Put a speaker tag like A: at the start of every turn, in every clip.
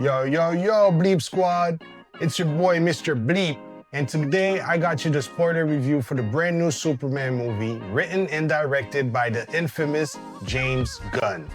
A: Yo, yo, yo, Bleep Squad. It's your boy, Mr. Bleep. And today I got you the spoiler review for the brand new Superman movie, written and directed by the infamous James Gunn.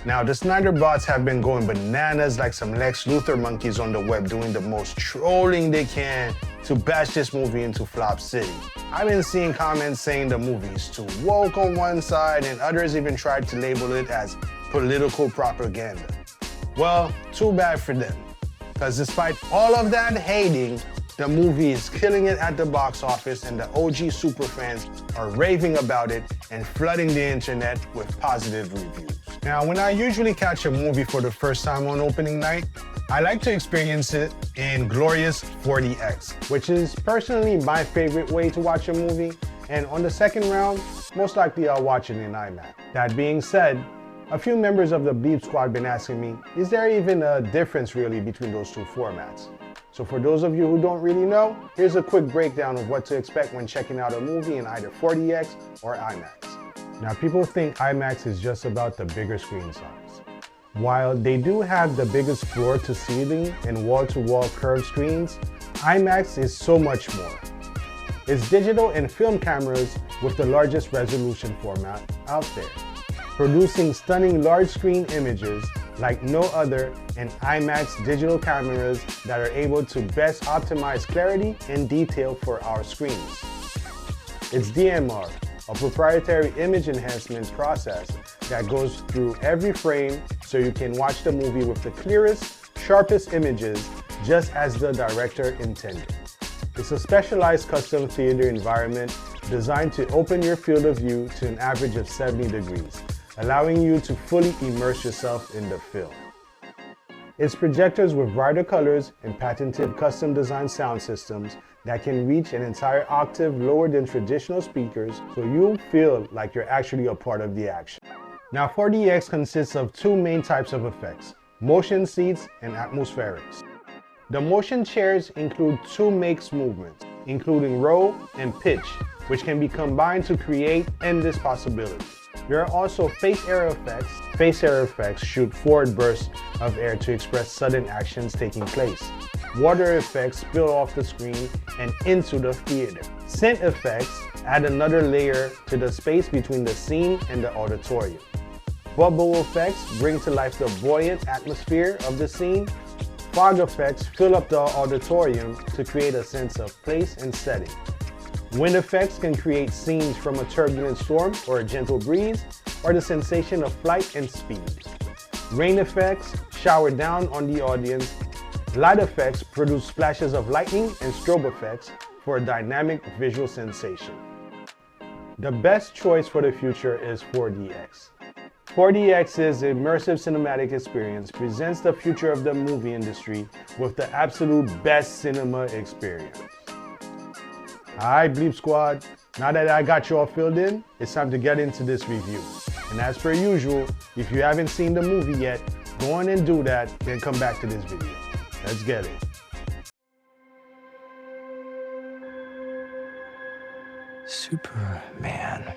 A: Now, the Snyder bots have been going bananas like some Lex Luthor monkeys on the web, doing the most trolling they can to bash this movie into flop city. I've been seeing comments saying the movie is too woke on one side, and others even tried to label it as political propaganda. Well, too bad for them, because despite all of that hating, the movie is killing it at the box office, and the OG superfans are raving about it and flooding the internet with positive reviews. Now, when I usually catch a movie for the first time on opening night, I like to experience it in glorious 4DX, which is personally my favorite way to watch a movie, and on the second round, most likely I'll watch it in IMAX. That being said, a few members of the Bleep Squad have been asking me, is there even a difference really between those two formats? So for those of you who don't really know, here's a quick breakdown of what to expect when checking out a movie in either 4DX or IMAX. Now, people think IMAX is just about the bigger screen size. While they do have the biggest floor-to-ceiling and wall-to-wall curved screens, IMAX is so much more. It's digital and film cameras with the largest resolution format out there, producing stunning large-screen images like no other, and IMAX digital cameras that are able to best optimize clarity and detail for our screens. It's DMR, a proprietary image enhancement process that goes through every frame so you can watch the movie with the clearest, sharpest images just as the director intended. It's a specialized custom theater environment designed to open your field of view to an average of 70 degrees, allowing you to fully immerse yourself in the film. It's projectors with brighter colors and patented custom designed sound systems that can reach an entire octave lower than traditional speakers, so you'll feel like you're actually a part of the action. Now, 4DX consists of two main types of effects: motion seats and atmospherics. The motion chairs include two makes movements, including roll and pitch, which can be combined to create endless possibilities. There are also face air effects. Face air effects shoot forward bursts of air to express sudden actions taking place. Water effects spill off the screen and into the theater. Scent effects add another layer to the space between the scene and the auditorium. Bubble effects bring to life the buoyant atmosphere of the scene. Fog effects fill up the auditorium to create a sense of place and setting. Wind effects can create scenes from a turbulent storm or a gentle breeze, or the sensation of flight and speed. Rain effects shower down on the audience. Light effects produce splashes of lightning and strobe effects for a dynamic visual sensation. The best choice for the future is 4DX. 4DX's immersive cinematic experience presents the future of the movie industry with the absolute best cinema experience. Alright, Bleep Squad, now that I got you all filled in, it's time to get into this review. And as per usual, if you haven't seen the movie yet, go on and do that, then come back to this video. Let's get it.
B: Superman.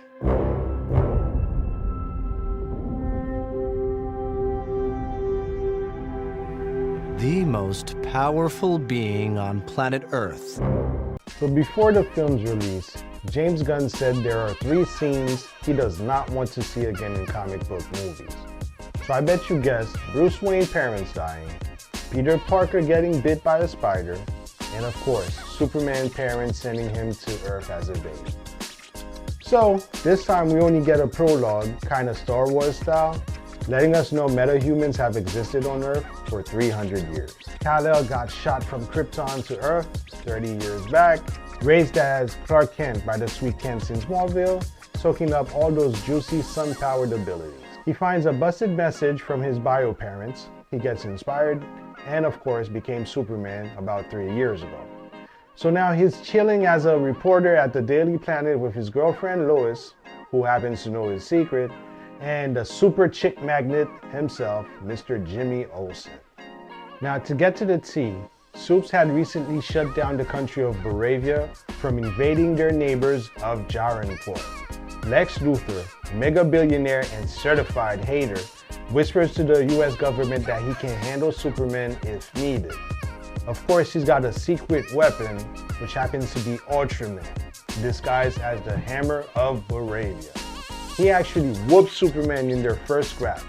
B: The most powerful being on planet Earth.
A: So before the film's release, James Gunn said there are 3 scenes he does not want to see again in comic book movies. So I bet you guessed Bruce Wayne's parents dying, Peter Parker getting bit by a spider, and of course, Superman's parents sending him to Earth as a baby. So this time we only get a prologue, kinda Star Wars style, letting us know metahumans have existed on Earth for 300 years. Kal-El got shot from Krypton to Earth 30 years back, raised as Clark Kent by the Sweet Kents in Smallville, soaking up all those juicy sun-powered abilities. He finds a busted message from his bio parents, he gets inspired, and of course became Superman about 3 years ago. So now he's chilling as a reporter at the Daily Planet with his girlfriend Lois, who happens to know his secret, and the super chick magnet himself, Mr. Jimmy Olsen. Now, to get to the T, Supes had recently shut down the country of Boravia from invading their neighbors of Jarenport. Lex Luthor, mega billionaire and certified hater, whispers to the US government that he can handle Superman if needed. Of course, he's got a secret weapon, which happens to be Ultraman, disguised as the Hammer of Baravia. He actually whoops Superman in their first scrap.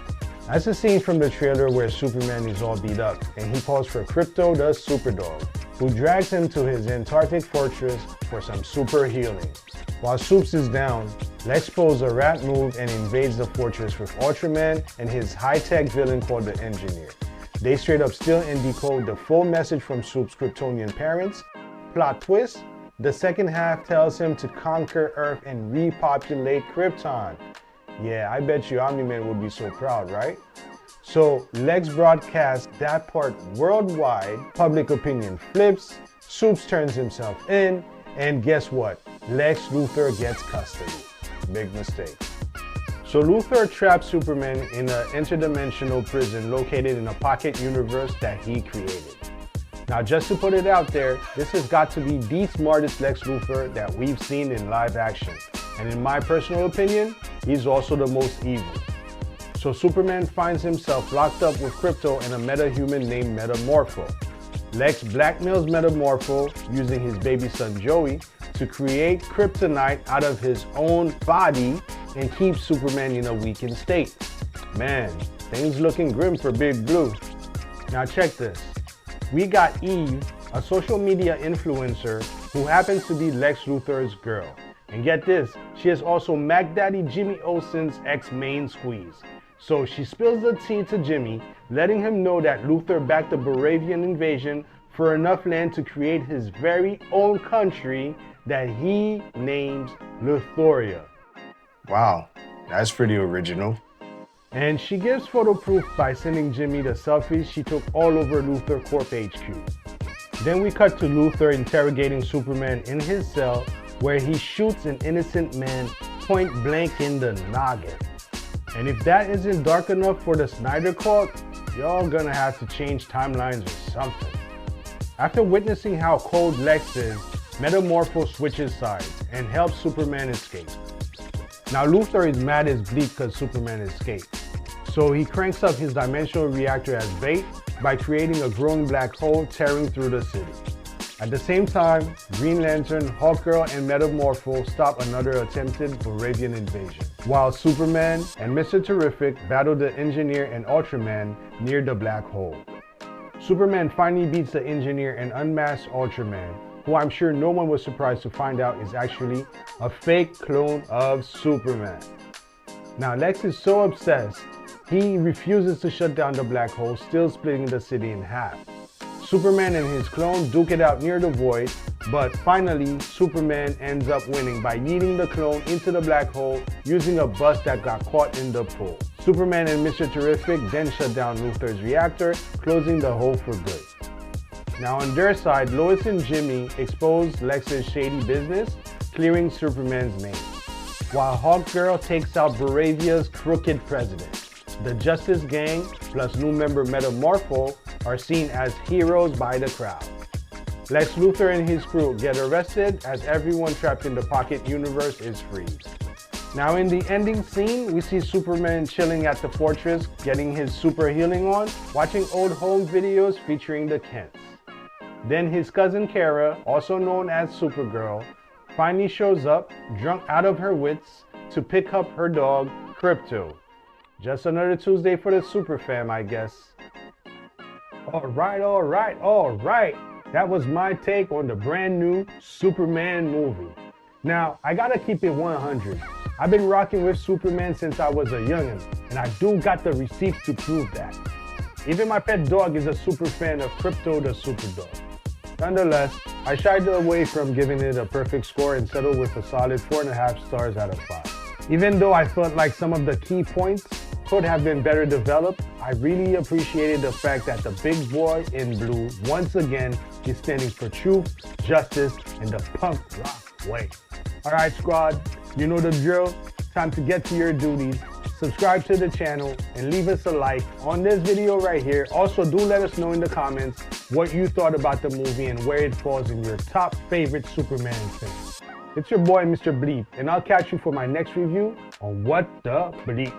A: That's a scene from the trailer where Superman is all beat up, and he calls for Krypto the Superdog, who drags him to his Antarctic fortress for some super healing. While Supes is down, Lex pulls a rat move and invades the fortress with Ultraman and his high-tech villain called the Engineer. They straight up steal and decode the full message from Supes' Kryptonian parents. Plot twist, the second half tells him to conquer Earth and repopulate Krypton. Yeah, I bet you Omni-Man would be so proud, right? So Lex broadcasts that part worldwide, public opinion flips, Supes turns himself in, and guess what? Lex Luthor gets custody. Big mistake. So Luthor traps Superman in an interdimensional prison located in a pocket universe that he created. Now, just to put it out there, this has got to be the smartest Lex Luthor that we've seen in live action. And in my personal opinion, he's also the most evil. So Superman finds himself locked up with Krypto and a meta-human named Metamorpho. Lex blackmails Metamorpho using his baby son Joey to create kryptonite out of his own body and keep Superman in a weakened state. Man, things looking grim for Big Blue. Now check this. We got Eve, a social media influencer who happens to be Lex Luthor's girl. And get this, she is also Mac Daddy Jimmy Olsen's ex-main squeeze. So she spills the tea to Jimmy, letting him know that Luthor backed the Baravian invasion for enough land to create his very own country that he names Luthoria. Wow, that's pretty original.
C: And she gives photo proof by sending Jimmy the selfies she took all over Luthor Corp HQ. Then we cut to Luthor interrogating Superman in his cell, where he shoots an innocent man point blank in the noggin. And if that isn't dark enough for the Snyder Cut, y'all gonna have to change timelines or something. After witnessing how cold Lex is, Metamorpho switches sides and helps Superman escape. Now Luthor is mad as Bleep because Superman escaped. So he cranks up his dimensional reactor as bait by creating a growing black hole tearing through the city. At the same time, Green Lantern, Hawkgirl, and Metamorpho stop another attempted Baravian invasion, while Superman and Mr. Terrific battle the Engineer and Ultraman near the black hole. Superman finally beats the Engineer and unmasks Ultraman, who I'm sure no one was surprised to find out is actually a fake clone of Superman. Now Lex is so obsessed, he refuses to shut down the black hole, still splitting the city in half. Superman and his clone duke it out near the void, but finally Superman ends up winning by yeeting the clone into the black hole using a bus that got caught in the pool. Superman and Mr. Terrific then shut down Luthor's reactor, closing the hole for good. Now on their side, Lois and Jimmy expose Lex's shady business, clearing Superman's name, while Hawkgirl takes out Baravia's crooked president. The Justice Gang, plus new member Metamorpho, are seen as heroes by the crowd. Lex Luthor and his crew get arrested as everyone trapped in the Pocket Universe is freed. Now in the ending scene, we see Superman chilling at the fortress, getting his super healing on, watching old home videos featuring the Kents. Then his cousin Kara, also known as Supergirl, finally shows up, drunk out of her wits, to pick up her dog, Krypto. Just another Tuesday for the super fam, I guess. Alright. That was my take on the brand new Superman movie. Now, I gotta keep it 100. I've been rocking with Superman since I was a youngin', and I do got the receipts to prove that. Even my pet dog is a super fan of Krypto the Superdog. Nonetheless, I shied away from giving it a perfect score and settled with a solid 4.5 stars out of 5. Even though I felt like some of the key points could have been better developed, I really appreciated the fact that the big boy in blue once again is standing for truth, justice, and the punk rock way. Alright squad, you know the drill. Time to get to your duties. Subscribe to the channel and leave us a like on this video right here. Also, do let us know in the comments what you thought about the movie and where it falls in your top favorite Superman film. It's your boy, Mr. Bleep, and I'll catch you for my next review on Wut Da Bleep.